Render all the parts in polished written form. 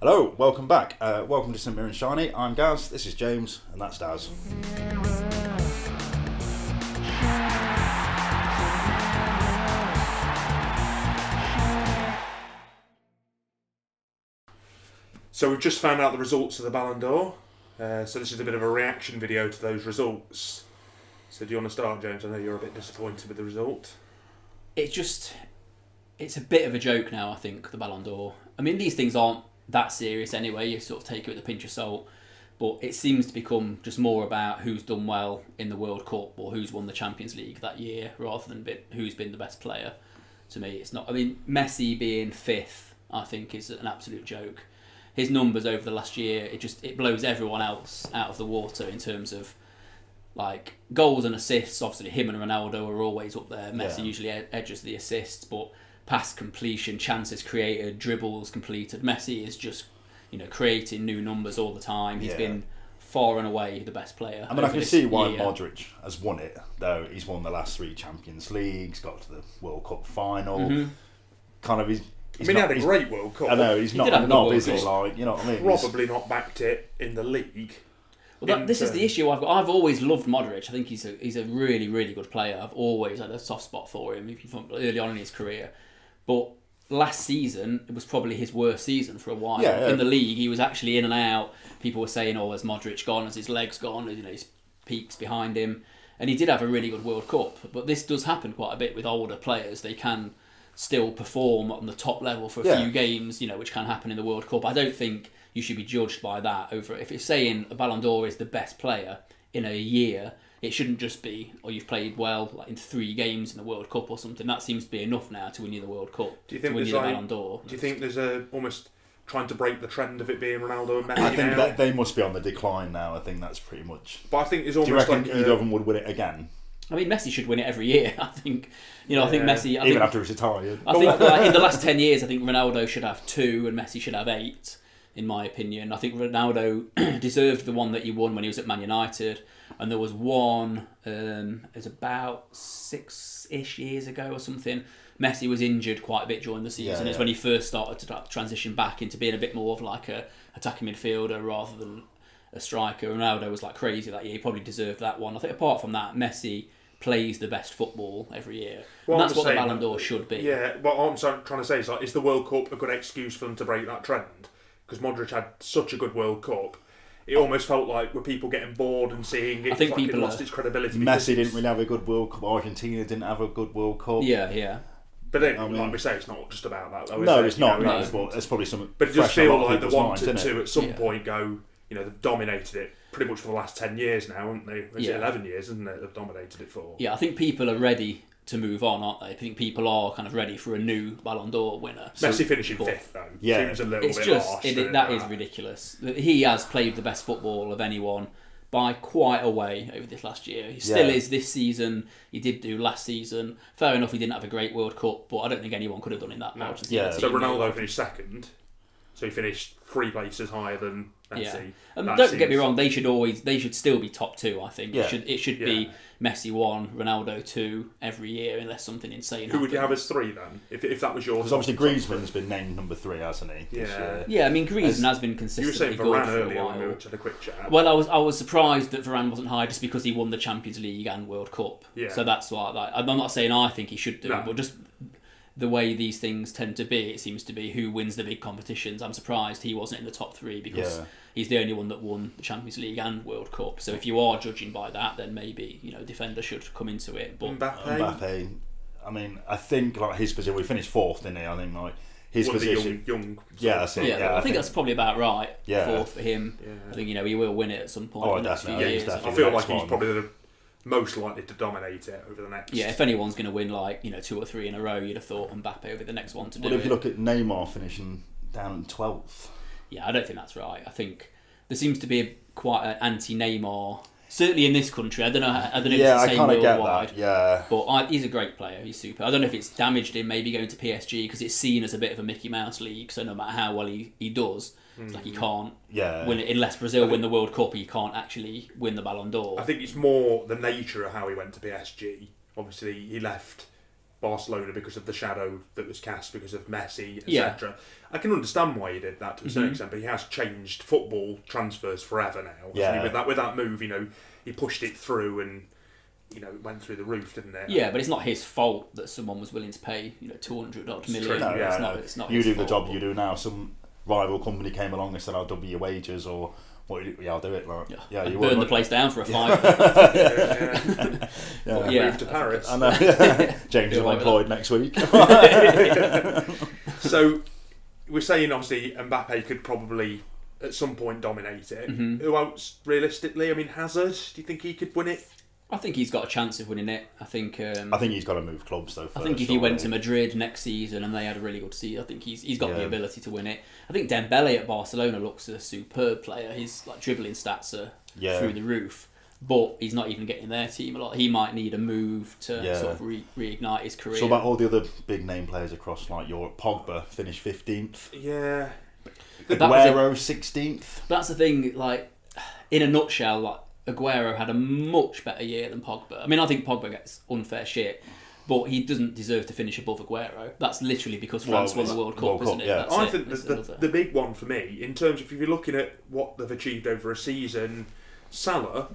Hello, welcome back. Welcome to St Mirren Shiny. I'm Gaz, this is James, and that's Daz. So we've just found out the results of the Ballon d'Or. So this is a bit of a reaction video to those results. So do you want to start, James? I know you're a bit disappointed with the result. It's a bit of a joke now, I think, the Ballon d'Or. I mean, these things aren't that serious anyway. You sort of take it with a pinch of salt. But it seems to become just more about who's done well in the World Cup or who's won the Champions League that year rather than who's been the best player. To me, it's not. I mean, Messi being fifth, I think, is an absolute joke. His numbers over the last year, it blows everyone else out of the water in terms of like goals and assists. Obviously, him and Ronaldo are always up there. Messi usually edges the assists, but pass completion, chances created, dribbles completed. Messi is just creating new numbers all the time. He's been far and away the best player. I mean, I can see why Modric has won it, though. He's won the last 3 Champions Leagues, got to the World Cup final. Mm-hmm. Kind of, he had a great World Cup. I know, he's not is he? Like, you know what I mean? Probably not backed it in the league. Well, this is the issue I've got. I've always loved Modric. I think he's a really, really good player. I've always had a soft spot for him, from early on in his career. But last season, it was probably his worst season for a while. Yeah. In the league, he was actually in and out. People were saying, has Modric gone? Has his legs gone? His peaks behind him. And he did have a really good World Cup. But this does happen quite a bit with older players. They can still perform on the top level for a few games, which can happen in the World Cup. I don't think you should be judged by that. If it's saying a Ballon d'Or is the best player in a year, it shouldn't just be, you've played well in 3 games in the World Cup or something. That seems to be enough now to win you the World Cup. Do you think there's the Ballon d'Or? Do you think there's almost trying to break the trend of it being Ronaldo and Messi? I think that they must be on the decline now. I think that's pretty much. But I think it's almost. Do you reckon either of them would win it again? I mean, Messi should win it every year. I think, I think Messi. Even after he's retired. I think in the last 10 years, I think Ronaldo should have 2 and Messi should have 8. In my opinion, I think Ronaldo deserved the one that he won when he was at Man United, and there was one. It was about 6-ish years ago or something. Messi was injured quite a bit during the season. It's when he first started to transition back into being a bit more of like a attacking midfielder rather than a striker. Ronaldo was like crazy that year. He probably deserved that one. I think apart from that, Messi plays the best football every year. And that's what the Ballon d'Or should be. Yeah, what I'm trying to say is is the World Cup a good excuse for them to break that trend? Because Modric had such a good World Cup. It almost felt like were people getting bored and seeing it. I think people lost its credibility. Messi didn't really have a good World Cup. Argentina didn't have a good World Cup. Yeah. But then, like we say, it's not just about that, though. No, it's not. But there's probably some. But it does feel like they wanted to at some point go. They've dominated it pretty much for the last 10 years now, haven't they? It's 11 years, isn't it? They've dominated it for. Yeah, I think people are ready to move on, aren't they? I think people are kind of ready for a new Ballon d'Or winner. Messi finishing 5th, though. Seems a little bit harsh. That is ridiculous. He has played the best football of anyone by quite a way over this last year. He still is this season. He did do last season. Fair enough, he didn't have a great World Cup, but I don't think anyone could have done in that match. So Ronaldo finished 2nd. So he finished 3 places higher than Messi. Yeah. And don't get me wrong, they should still be top 2, I think. Yeah. It should be Messi 1, Ronaldo 2 every year unless something insane happens. Who would you have as 3 then? If that was yours? Because obviously Griezmann's been named number 3, hasn't he? Yeah, I mean Griezmann has been consistently good for a while. You were saying Varane earlier when we had a quick chat. Well, I was surprised that Varane wasn't high just because he won the Champions League and World Cup. Yeah. So that's why I'm not saying I think he should do, but just the way these things tend to be, it seems to be who wins the big competitions. I'm surprised he wasn't in the top 3 because he's the only one that won the Champions League and World Cup. So if you are judging by that, then maybe defender should come into it. But Mbappe, I mean, I think like his position, we finished 4th, didn't he? I think like his position, young. That's it. I think that's probably about right. Yeah. 4th for him. Yeah. I think he will win it at some point in the next few years. I feel like he's probably the most likely to dominate it over the next. Yeah, if anyone's going to win 2 or 3 in a row, you'd have thought Mbappe would be the next one to do it. But if you look at Neymar finishing down in 12th. Yeah, I don't think that's right. I think there seems to be quite an anti-Neymar, certainly in this country. I don't know if it's the same worldwide. But he's a great player. He's super. I don't know if it's damaged him maybe going to PSG because it's seen as a bit of a Mickey Mouse league. So no matter how well he does, it's like he can't win it unless Brazil win the World Cup. He can't actually win the Ballon d'Or. I think it's more the nature of how he went to PSG. Obviously, he left Barcelona because of the shadow that was cast because of Messi, etc. I can understand why he did that to a certain extent, but he has changed football transfers forever now. Yeah. I mean, with that move, he pushed it through and it went through the roof, didn't it? Yeah, but it's not his fault that someone was willing to pay 200 odd million. No, It's not. You his do fault, the job you do now. Some rival company came along and said, "I'll double your wages," or "What? I'll do it." Like, you burn the place down for a five. Move to Paris. I know. James is employed next week. So we're saying obviously Mbappe could probably at some point dominate it. Who else realistically? I mean, Hazard. Do you think he could win it? I think he's got a chance of winning it. I think he's got to move clubs though. I think if he went to Madrid next season and they had a really good season, I think he's got the ability to win it. I think Dembele at Barcelona looks a superb player. His dribbling stats are through the roof, but he's not even getting their team a lot. He might need a move to sort of reignite his career. So about all the other big name players across Europe, Pogba finished 15th. Yeah. Aguero 16th. That's the thing. In a nutshell, Aguero had a much better year than Pogba. I mean, I think Pogba gets unfair shit, but he doesn't deserve to finish above Aguero. That's literally because France won the World Cup, isn't it? Yeah. I think the big one for me, in terms of if you're looking at what they've achieved over a season, Salah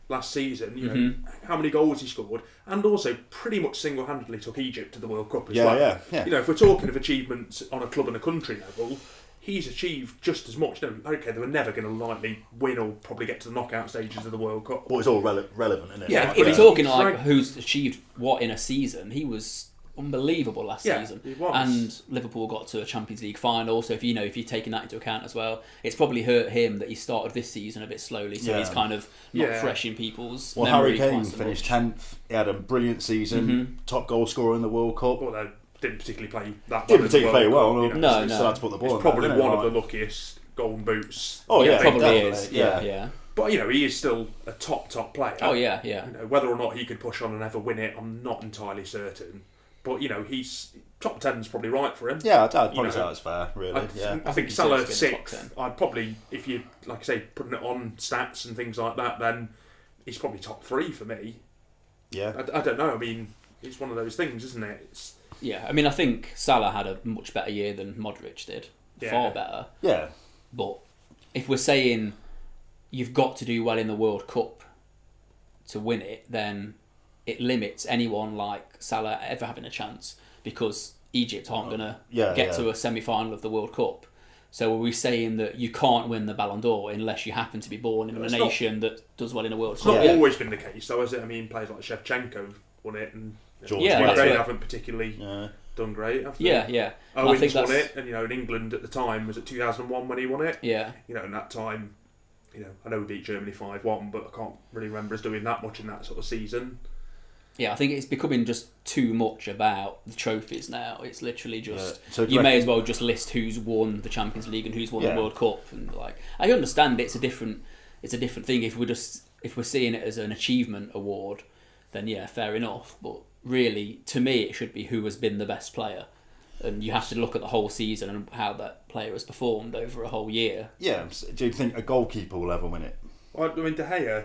last season, how many goals he scored, and also pretty much single-handedly took Egypt to the World Cup as well. Yeah. If we're talking of achievements on a club and a country level, he's achieved just as much. Okay, they were never going to likely win or probably get to the knockout stages of the World Cup. Well, it's all relevant, isn't it? Yeah, if you're talking who's achieved what in a season, he was unbelievable last season. He was. And Liverpool got to a Champions League final. So if you're taking that into account as well, it's probably hurt him that he started this season a bit slowly. So he's kind of not fresh in people's memory. Harry Kane finished 10th. He had a brilliant season. Top goal scorer in the World Cup. Well, they didn't particularly play that Didn't particularly play well. No. Still had to put the ball it's probably one of the luckiest golden boots. Oh yeah, probably definitely. is. Yeah. But he is still a top player. Oh yeah. Whether or not he could push on and ever win it, I'm not entirely certain. But he's top 10's probably right for him. Yeah, I'd probably say that's fair. Really, I think Salah 6th. I'd probably, if you like I say, putting it on stats and things like that, then he's probably top 3 for me. Yeah. I don't know. I mean, it's one of those things, isn't it? I mean, I think Salah had a much better year than Modric did. Far better. Yeah. But if we're saying you've got to do well in the World Cup to win it, then it limits anyone like Salah ever having a chance, because Egypt aren't going to get to a semi-final of the World Cup. So are we saying that you can't win the Ballon d'Or unless you happen to be born in a nation that does well in a World Cup? It's not always been the case, though, has it? I mean, players like Shevchenko won it, and George haven't particularly done great. Yeah. Owens won it, and in England at the time, was it 2001 when he won it? Yeah. In that time, I know we beat Germany 5-1, but I can't really remember us doing that much in that sort of season. Yeah, I think it's becoming just too much about the trophies now. It's literally just So you may as well just list who's won the Champions League and who's won the World Cup, and I understand it's a different thing. If we're seeing it as an achievement award, then fair enough. But really, to me, it should be who has been the best player, and you have to look at the whole season and how that player has performed over a whole year. Yeah. Do you think a goalkeeper will ever win it? Well, I mean, De Gea.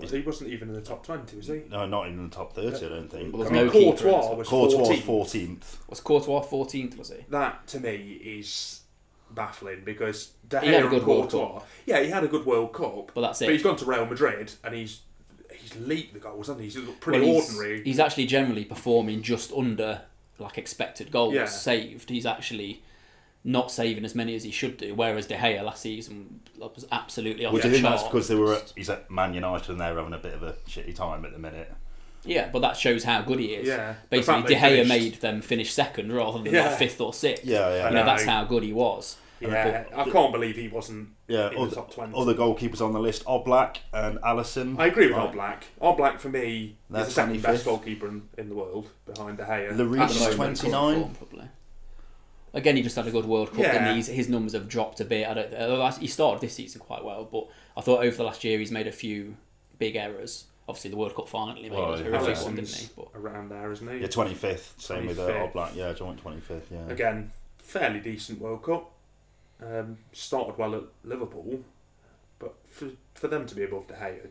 He wasn't even in the top 20, was he? No, not even in the top 30, I don't think. Well, Courtois was 14th. Was Courtois 14th, was he? That, to me, is baffling, because De Gea He had a and good World Courtois... Yeah, he had a good World Cup. But that's it. But he's gone to Real Madrid, and he's leaked the goals, hasn't he? He's looked pretty ordinary. He's actually generally performing just under expected goals saved. He's actually not saving as many as he should do, whereas De Gea last season was absolutely off the chart. Do you think that's because he's at Man United and they're having a bit of a shitty time at the minute? Yeah, but that shows how good he is. Yeah. Basically, De Gea made them finish second rather than 5th or 6th. Yeah. That's how good he was. Yeah, I can't believe he wasn't in the top 20. Other goalkeepers on the list, Oblak and Alisson. I agree with Oblak. Oblak, for me, is the second best goalkeeper in the world, behind De Gea. Lloris, 29. Probably. Again, he just had a good World Cup, and his numbers have dropped a bit. He started this season quite well, but I thought over the last year he's made a few big errors. Obviously, the World Cup final he made a horrific one, didn't he? But around there, isn't he? Yeah, 25th. Same with Oblak. Yeah, joint 25th. Yeah. Again, fairly decent World Cup. Started well at Liverpool, but for them to be above De Gea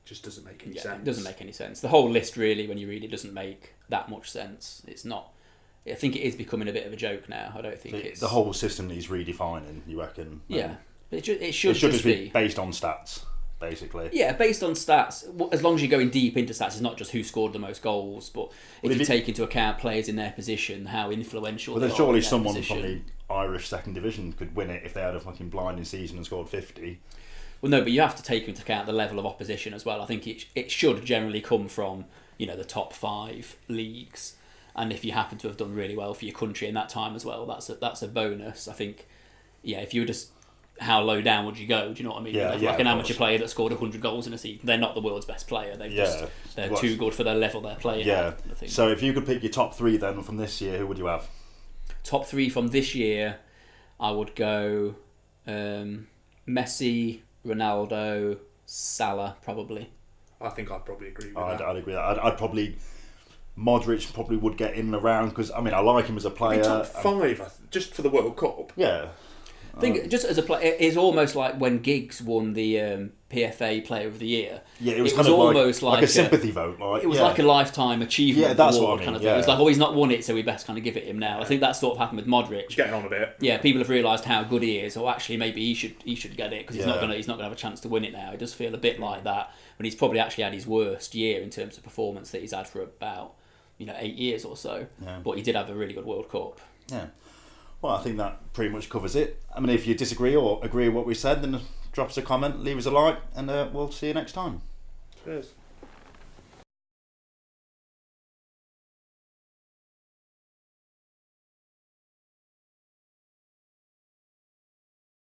just doesn't make any Yeah, sense. it doesn't make any sense. The whole list really, when you read it, doesn't make that much sense. It's not. I think it is becoming a bit of a joke now. I don't think it's the whole system needs redefining. You reckon? Yeah, it should just be based on stats, basically. Yeah, based on stats. As long as you're going deep into stats, it's not just who scored the most goals, but if you take into account players in their position, how influential. Well, they then are surely in their someone position. from the Irish second division could win it if they had a fucking blinding season and scored 50. Well, no, but you have to take into account the level of opposition as well. I think it should generally come from the top 5 leagues, and if you happen to have done really well for your country in that time as well, that's a bonus. I think, if you were just how low down would you go? Do you know what I mean? Yeah, like an amateur course. player that scored 100 goals in a season, they're not the world's best player. They're Well, too good for the level they're playing. Yeah. At, I think. So if you could pick your top 3 then from this year, who would you have? Top 3 from this year, I would go Messi, Ronaldo, Salah, probably. I think I'd probably agree with I'd that. agree with that. I'd probably... Modric probably would get in and around because, I mean, I like him as a player. Top 5, just for the World Cup. Yeah. I think just as a player, it's almost like when Giggs won the PFA Player of the Year. Yeah, it was almost like a sympathy vote. It was like a lifetime achievement Yeah, that's award what I mean, kind of thing. yeah. It was like, he's not won it, so we best kind of give it him now. I think that's sort of happened with Modric. He's getting on a bit. Yeah, people have realised how good he is, or actually maybe he should get it because he's not Yeah. gonna have a chance to win it now. It does feel a bit like that when he's probably actually had his worst year in terms of performance that he's had for about 8 years or so. Yeah. But he did have a really good World Cup. Yeah. Well, I think that pretty much covers it. I mean, if you disagree or agree with what we said, then drop us a comment, leave us a like, and we'll see you next time. Cheers.